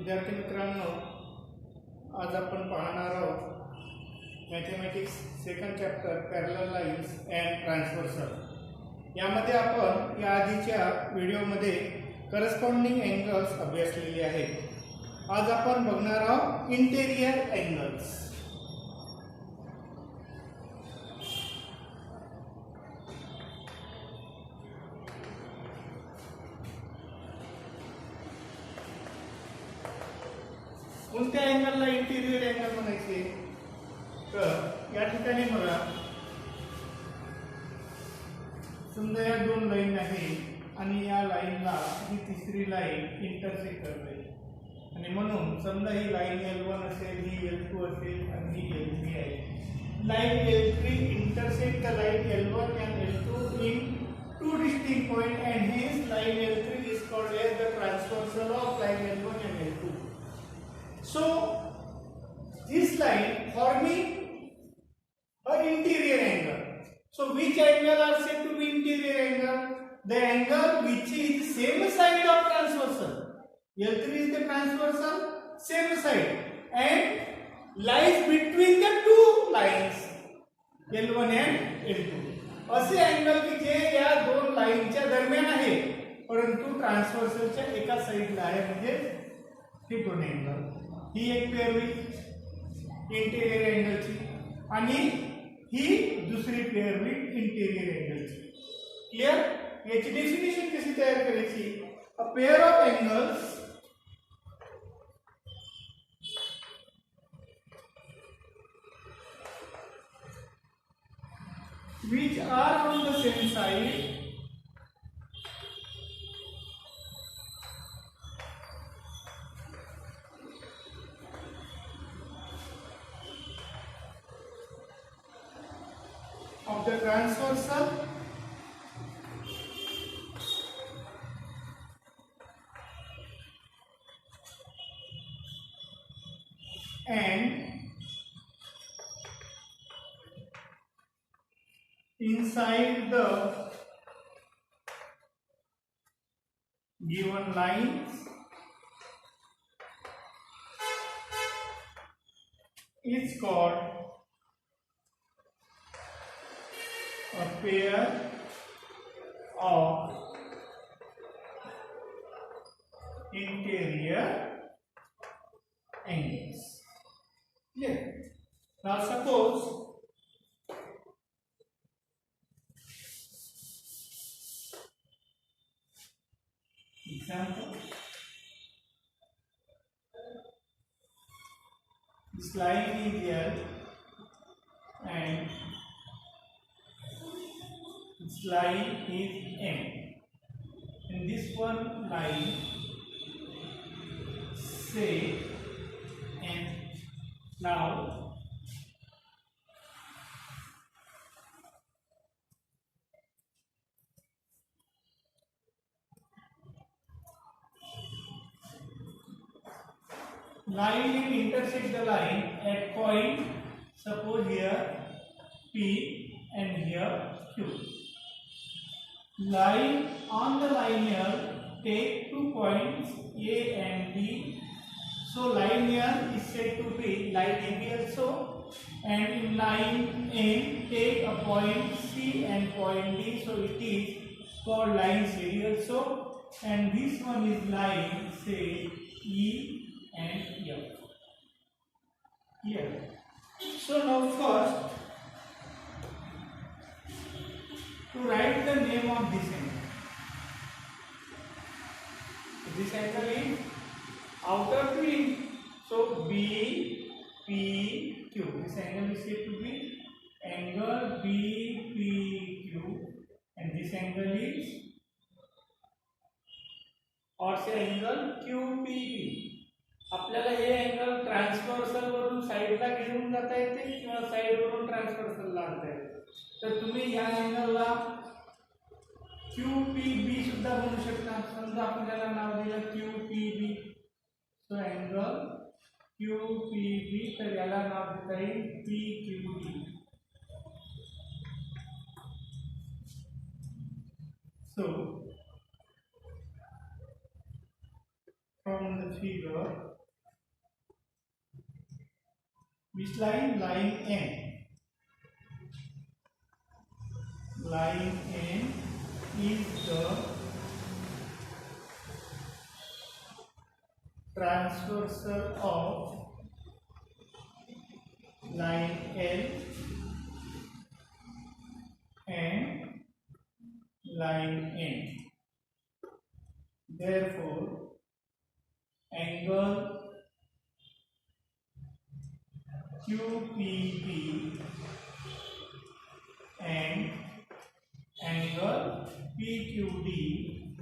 विद्यार्थी मित्रांनो, आज आपण पाहणार आहोत mathematics second chapter parallel lines and transversal. यामध्ये आपण या आधीच्या व्हिडिओमध्ये करस्पॉन्डिंग अँगल्स अभ्यासलेले आहेत। आज आपण बघणार आहोत इंटेरियर अँगल्स। कोणत्या अँगलला इंटेरियर अँगल म्हणायचे? तर या ठिकाणी बघा, समजा या दोन लाईन आहे आणि या लाईनला ही तिसरी लाईन इंटरसेक्ट करते आणि म्हणून समजा ही लाईन L1 असेल, ही L2 असेल आणि ही L3 आहे। Line L3 intersect the line L1 and L2 in two distinct points and hence line L3 is called as the transversal of line L1 and L2. So this line forming an interior angle. So which angle are said to be interior angle? The angle which is same side of transversal. L3 is the transversal, same side, and lies between the two lines L1 and L2. असे angle की जे या दोन लाईनच्या दरम्यान आहे परंतु ट्रान्सव्हर्सलच्या एका साइडला आहे, म्हणजे हे दोन अँगल। ही एक पेअर होईल इंटेरियर अँगलची आणि ही दुसरी पेअर होईल इंटेरियर अँगलची। क्लियर? याची डेफिनेशन कशी तयार करायची? A pair of angles which are on the same side of the transversal and inside the given lines is called a pair of interior angles. Yeah. Now suppose example, this line is here and this line is M, and this one line say N. Now line will intersect the line at point, suppose here P and here Q. Line on the line here take 2 points A and B. So line here is said to be line AB also, and in line N take a point C and point D. So it is called line CD also, and this one is line say E and F. Here. So now first to write the name of this angle. This angle is outer plane. So B P Q. This angle is said to be angle B P Q, and this angle is or say angle Q P P. आपल्याला हे angle transversal वरून साइडला घेऊन जाता येते किंवा side वरून ट्रान्सव्हर्सलला आणता येते। तर तुम्ही या अँगलला QPB सुद्धा म्हणू शकता। समजा आपण त्याला नाव दिलं QPB, तो अँगल QPB, तर याला नाव देता येईल PQD। So from the figure Which line? Line N. Line N is the transversal of line L and line N. Therefore, angle QPB and angle PQD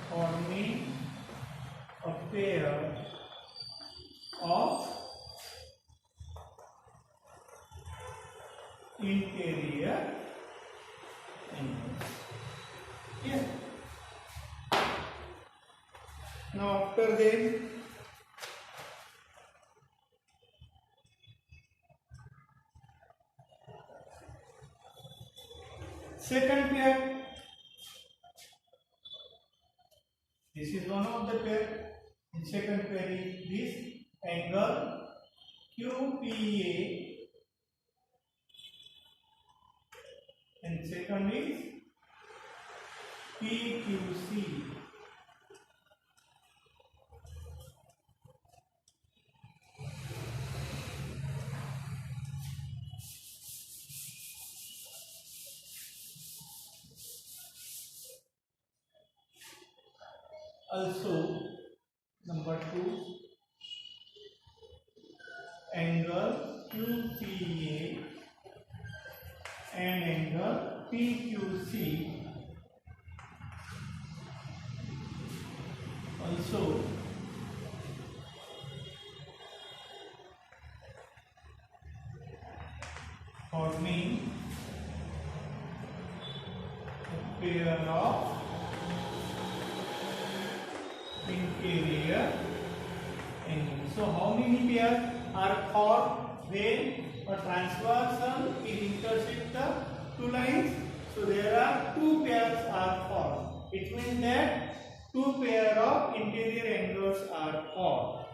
forming a pair of interior angles. Yes. Now after that, second pair. This is one of the pair. The second pair is this angle QPA and second is PQC. Also, number 2, angle QPA and angle PQC also forming a pair of interior angles. So how many pairs are formed when a transversal intersects the two lines? So there are 2 pairs are formed. It means that 2 pair of interior angles are formed.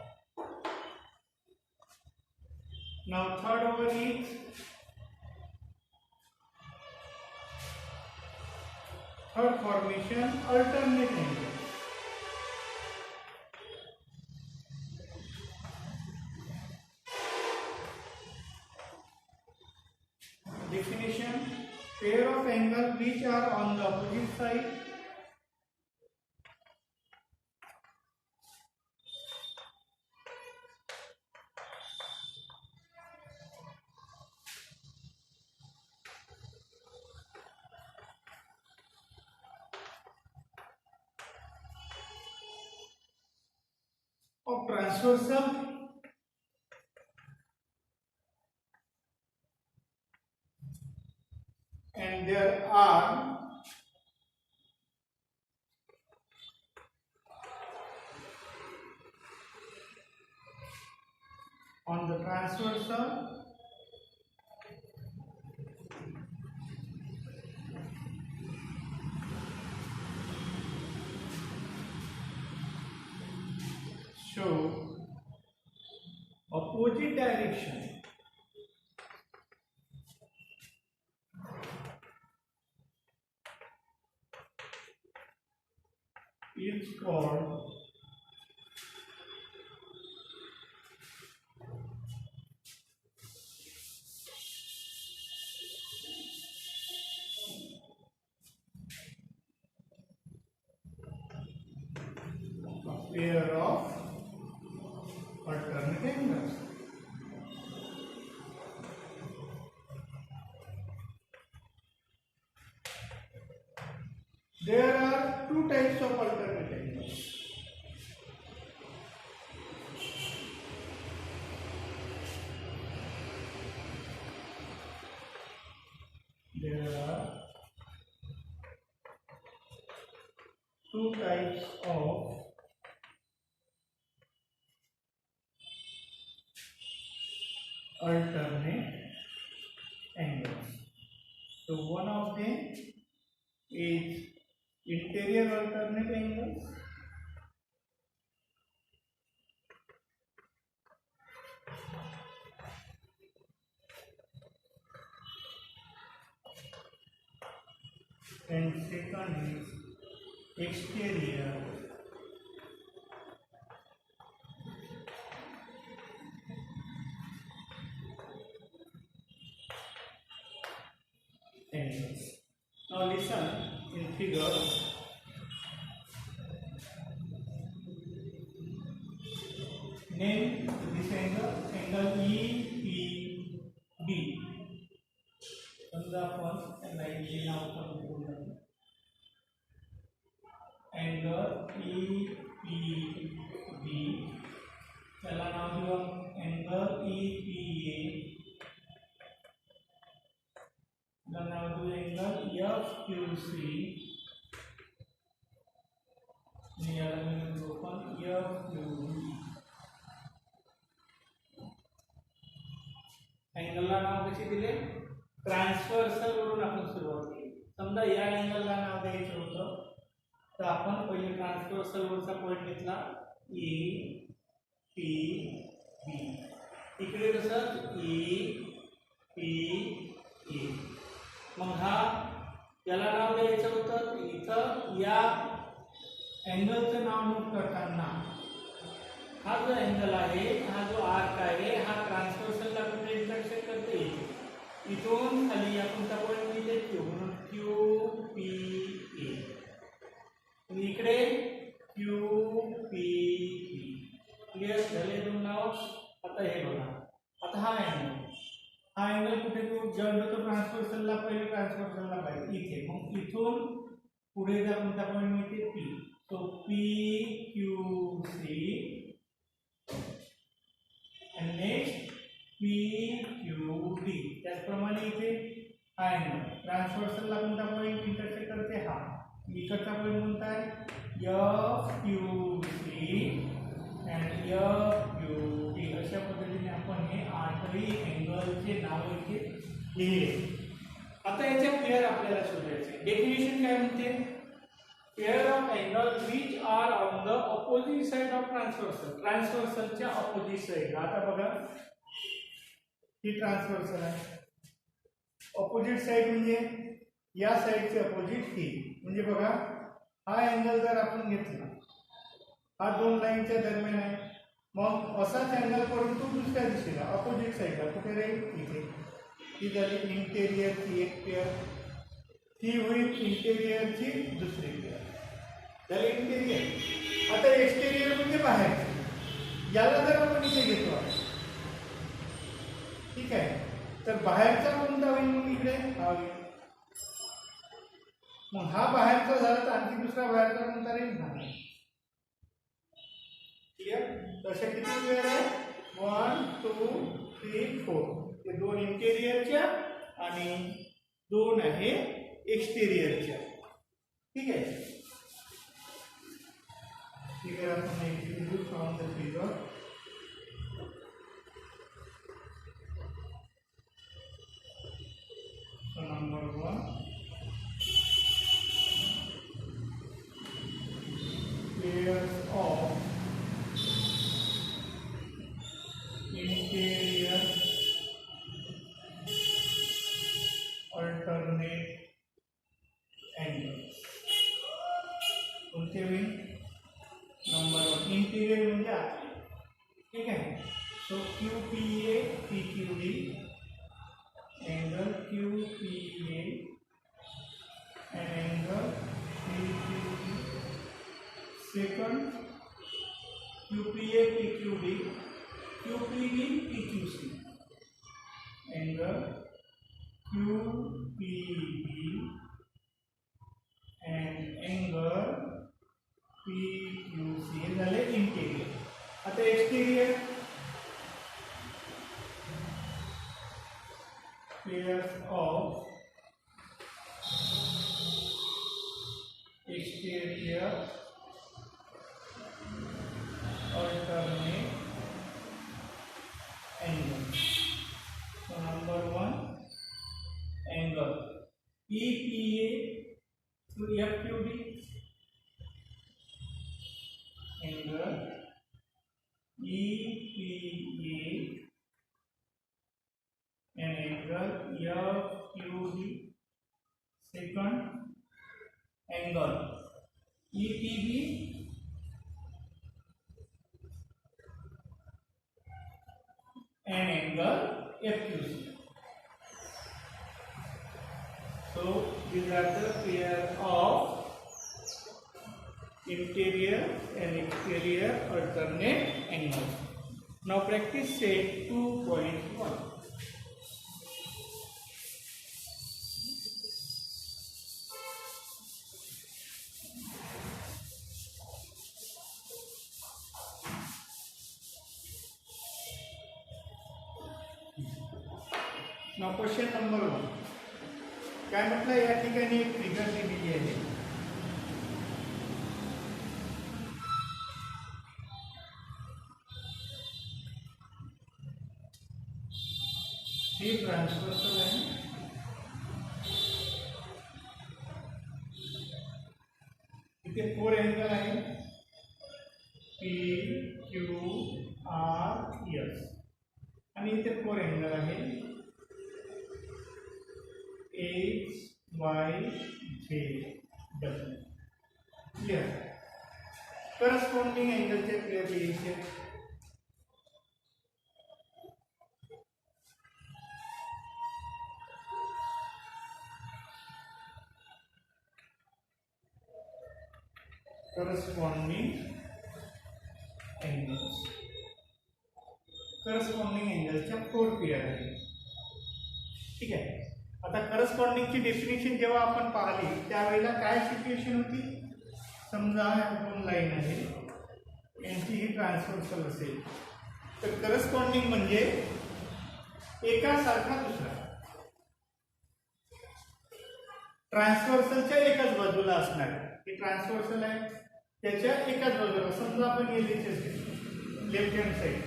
Now third one is third formation, alternate angles. Definition: pair of angles which are on the opposite side of transversal and there are on the transversal show opposite direction is called a pair of alternate angles. There are 2 types of alternate angles. There are 2 types of alternate angles. So one of them is interior alternate angles and second is exterior angles. Now listen in figure. Name this angle, angle EPB. समजा आपण line चे नाव पण बोलूया. Angle EPB त्याला नाव देऊ angle EPA, त्याला नाव देऊ angle FQC आणि याला म्हणू आपण FQB. एंगलला नाव कसे दिले? ट्रान्सव्हर्सल वरून आपण सुरुवात केली. समजा या एंगलला नाव द्यायचं होतं तर आपण पहिले ट्रान्सव्हर्सल वरचा पॉइंट घेतला EPB. इकडे कसं EPA. मग हा याला नाव द्यायचं होतं इथं या एंगलचं नाव नोट करताना हा जो एंगल आहे, हा जो आर्क आहे, हा ट्रान्सव्हर्सलला कुठे इंटरसेक्ट करते? इथून खाली या कोणता पॉइंट मिळते Q, म्हणून QPA. आणि इकडे QPB. क्लिअर झाले दोन नाव. आता हे बघा, आता हा एंगल कुठे जॉईंट होतो ट्रान्सव्हर्सलला? पहिले ट्रान्सव्हर्सलला पाहिजे इथे. मग इथून पुढे जर कोणता पॉइंट मिळते P, तो PQC and next PQD. त्याचप्रमाणे इथे हा एंगल ट्रान्सव्हर्सलला कोणता पॉइंट इंटरसेक्ट करते? हा. इकडचा पॉइंट कोणता आहे? FQC and FQD. अशा पद्धतीने आपण हे आठही एंगलचे नाव इथे लिहिले. आता याच्या पेअर आपल्याला शोधायचे. डेफिनेशन काय म्हणते? Pair of angle which are on the opposite side of transversal. ट्रान्सव्हर्सलच्या ऑपोजिट साइड. आता बघा ही ट्रान्सव्हर्सल आहे. ऑपोजिट साइड म्हणजे या साइडचे ऑपोजिट ही. म्हणजे बघा हा एंगल जर आपण घेतला, हा दोन लाईनच्या दरम्यान आहे. मग असाच एंगल परंतु दुसऱ्या दिशेला ऑपोजिट साइडला कुठे राहील? इथे. ही झाली इंटेरियरची एक पेअर. ही होईल इंटेरियरची दुसरी पेअर. झाली इंटेरियर. आता एक्सटेरियर म्हणजे बाहेर. याला जर आपण इथे घेतो, ठीक आहे, तर बाहेरचा कोणता होईल? मग इकडे हा होईल. मग हा बाहेरचा झाला तर आणखी दुसरा बाहेरचा कोणता राहील? हा. क्लिअर? तशा किती पेअर आहे? 1 2 3 4. हे दोन इंटेरियरच्या आणि दोन आहे एक्सटेरियरच्या. ठीक आहे. फिगर आपण execute from the figure. So number 1, pairs of interior alternate angles. कोणते होईल? नंबर 1 इंटिरियर म्हणजे आतले. ठीक आहे. सो QPA PQD angle QPA and angle PQD. Second QPA PQD, QPB PQC. Angle QPB and angle PQC. हे झाले interior. आता exterior. Pairs of exterior alternate angles. So number 1 angle EPA to FQD, angle EPA and angle FQD. Second angle EPB and angle FQC. So these are the pair of interior and exterior alternate angles. Now practice set 2.1. Now question number 1. काय म्हटलं या ठिकाणी एक figure दिलेली आहे. ही transversal आहे. इथे 4 angle आहे PQRS आणि इथे 4 एंगल आहे HYJW. क्लियर. करस्पॉन्डिंग एंगलचे क्लियर लिहायचे. Corresponding angles. करस्पॉन्डिंग एंगलच्या 4 पेयर आहेत. ठीक आहे. आता करस्पॉन्डिंगची डेफिनेशन जेव्हा आपण पाहिली त्यावेळेला काय सिच्युएशन होती. समजा 2 लाईन आहे, यांची ही ट्रान्सव्हर्सल असेल तर करस्पॉन्डिंग म्हणजे एकासारखा दुसरा. ट्रान्सव्हर्सलच्या एकाच बाजूला असणार. हे ट्रान्सव्हर्सल आहे त्याच्या एकाच बाजूला. समजा आपण LHS लेफ्ट हँड साईड,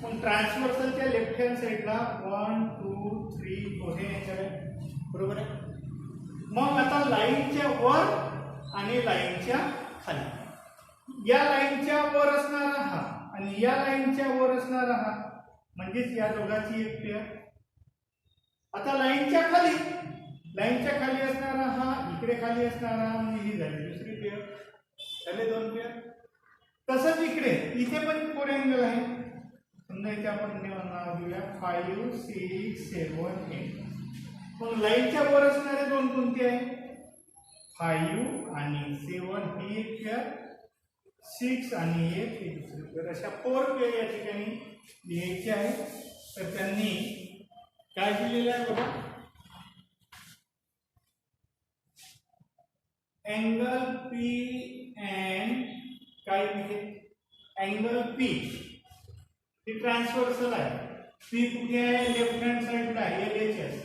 पण ट्रान्सव्हर्सलच्या लेफ्ट हँड साईडला 1 2 3 4 हे एंगल आहे. बरोबर आहे. मग आता लाईनच्या वर आणि लाईनच्या खाली, या लाईनच्या वर असणारा हा आणि या लाईनच्या वर असणारा हा म्हणजेच या दोघांची एक पेअर. आता लाईनच्या खाली असणारा हा, इकडे खाली असणारा म्हणजे ही झाली दुसरी पेअर. झाले 2 पेअर. तसंच इथे पण 4 एंगल आहे. समजा इथे आपण नाव देऊया 5 6 7 8. मग लाईनच्या वर असणारे 2 कोणते आहे. 5 आणि 7 ही एक पेअर, 6 आणि 8 ही दुसरी पेअर. अशा 4 पेअर या ठिकाणी लिहायचे आहे. तर त्यांनी काय दिलेलं आहे बघा. एंगल P and काय म्हणजे एंगल P ही ट्रान्सव्हर्सल आहे. P कुठे आहे. लेफ्ट हँड साइडला आहे LHS.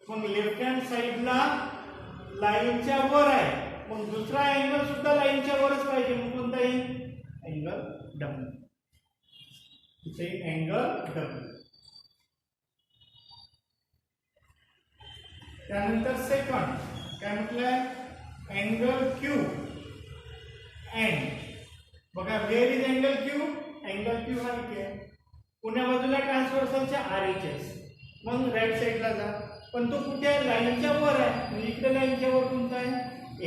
मग लेफ्ट हँड साइडला लाईनच्या वर आहे. मग दुसरा एंगल सुद्धा लाईनच्या वरच पाहिजे. मग कोणता आहे. Angle W. इथे एंगल W. त्यानंतर सेकंड काय म्हटलंय. एंगल Q and बघा where is angle Q. Angle Q हा इथे आहे. पुण्या बाजूला ट्रान्सव्हर्सलच्या RHS. मग राईट साईडला जा. पण तो कुठे आहे. लाईनच्या वर आहे. म्हणजे इकडे लाईनच्या वर कोणता आहे.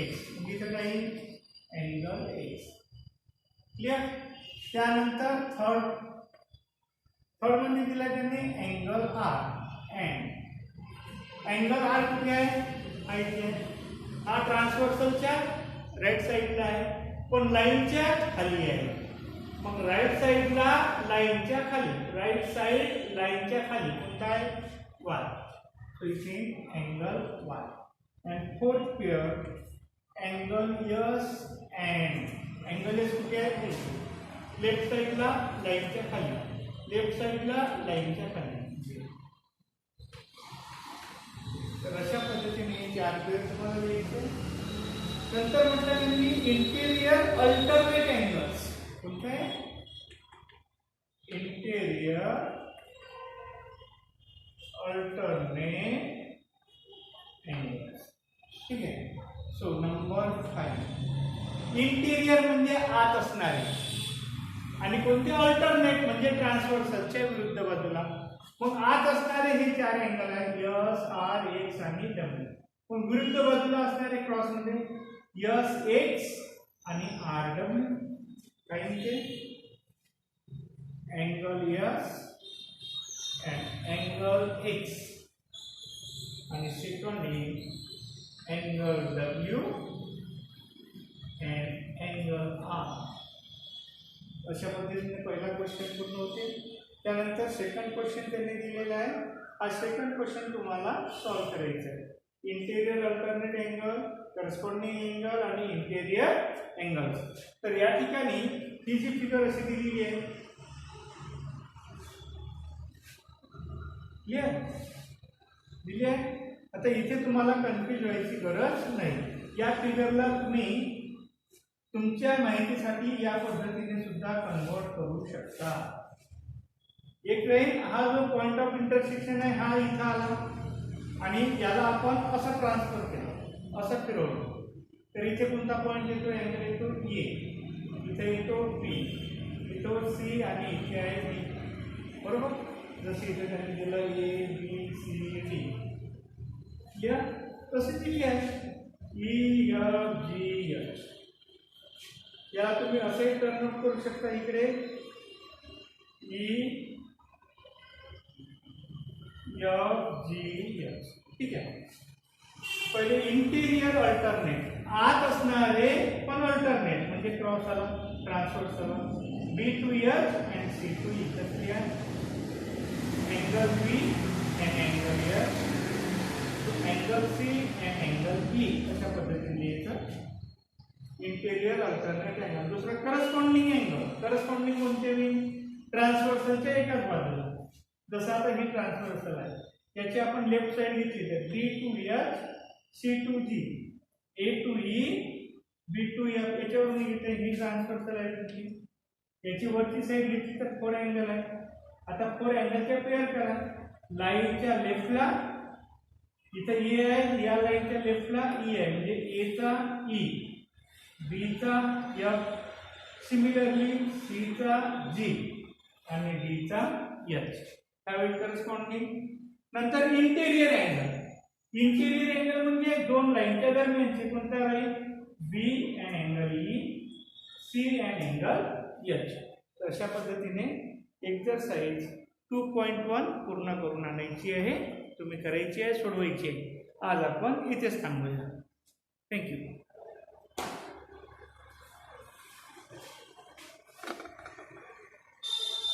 X. म्हणजे इथे काही एंगल X. क्लिअर. त्यानंतर थर्ड मध्ये दिला त्यांनी angle R. And angle R कुठे आहे. हा इथे. हा ट्रान्सव्हर्सलच्या राईट साईडला आहे पण लाईनच्या खाली आहे. मग राईट साईडला लाईनच्या खाली, राईट साईड लाईनच्या खाली कोणता आहे. Y. So you see angle Y. And fourth pair angle S and angle S कुठे आहे. लेफ्ट साईडला लाईनच्या खाली, लेफ्ट साईडला लाईनच्या खाली. तर अशा पद्धतीने 4 पेयर तुम्हाला लिहायचे. नंतर म्हटलं त्यांनी इंटेरियर अल्टरनेट एंगल्स. कोणते आहे. Interior alternate angles. ठीक आहे. सो नंबर 5 इंटेरियर म्हणजे आत असणारे आणि कोणते अल्टरनेट म्हणजे ट्रान्सव्हर्सलच्या विरुद्ध बाजूला. मग आत असणारे हे 4 एंगल आहेत. S R X आणि W. मग विरुद्ध बाजूला असणारे क्रॉस मध्ये एस एक्स आणि आर डब्ल्यू काय म्हणते angle S and angle X आणि second angle W and angle R. अशा पद्धतीने पहिला क्वेश्चन पूर्ण होते. त्यानंतर सेकंड क्वेश्चन त्यांनी दिलेला आहे. हा सेकंड क्वेश्चन तुम्हाला सॉल्व्ह करायचा आहे. Interior alternate angle, corresponding angle आणि इंटेरियर अँगल्स. तर या ठिकाणी ही जी फिगर अशी दिलेली आहे क्लिअर दिली आहे. आता इथे तुम्हाला कन्फ्यूज व्हायची गरज नाही. या फिगरला तुम्ही तुमच्या माहितीसाठी या पद्धतीने सुद्धा कन्वर्ट करू शकता. एक वेळी हा जो पॉइंट ऑफ इंटरसेक्शन आहे हा इथं आला आणि याला आपण असं ट्रान्सफर केलं, असं फिरवलं, तर इथे कोणता पॉइंट येतो अँगल येतो ए, इथे येतो बी, इथं सी आणि इथे आहे बी. बरोबर जसे इथे त्यांनी दिलं A B C D clear. तसे दिली आहे ई एफ जी एच. याला तुम्ही असंही टर्न आउट करू शकता इकडे ई एफ जी एच. ठीक आहे. पहिले इंटिरियर अल्टरनेट आत असणारे पण अल्टरनेट म्हणजे क्रॉस आला ट्रान्सफर आला B to H and C to E. Clear. Angle B and angle H angle C and angle E. अशा पद्धतीने लिहायचं इंटेरियर अल्टरनेट अँगल. दुसरं करस्पॉन्डिंग अँगल. करस्पॉन्डिंग कोणते मी ट्रान्सव्हर्सलच्या एकाच बाजूला. जसं आता ही ट्रान्सव्हर्सल आहे याची आपण लेफ्ट साइड घेतली तर B to H C to G A to E B to F. याच्यावरून घेते ही ट्रान्सव्हर्सल आहे तुमची. याची वरची साइड घेतली तर 4 अँगल आहे. आता 4 अँगलच्या पेअर करा. लाईनच्या लेफ्टला इथं ए आहे, या लाईनच्या लेफ्टला ई आहे म्हणजे ए चा ई, बी चा एफ, सिमिलरली सी चा जी आणि डी चा एच. त्यावेळी करस्पॉन्डिंग. नंतर इंटेरियर अँगल. इंटेरियर अँगल म्हणजे दोन लाईनच्या दरम्यानचे कोणता राहील B and angle E, C and angle H. तर अशा पद्धतीने एक्सरसाइज 2.1 पूर्ण करून आणायची आहे. तुम्ही करायची आहे, सोडवायची आहे. आज आपण इथेच थांबूया. थँक्यू.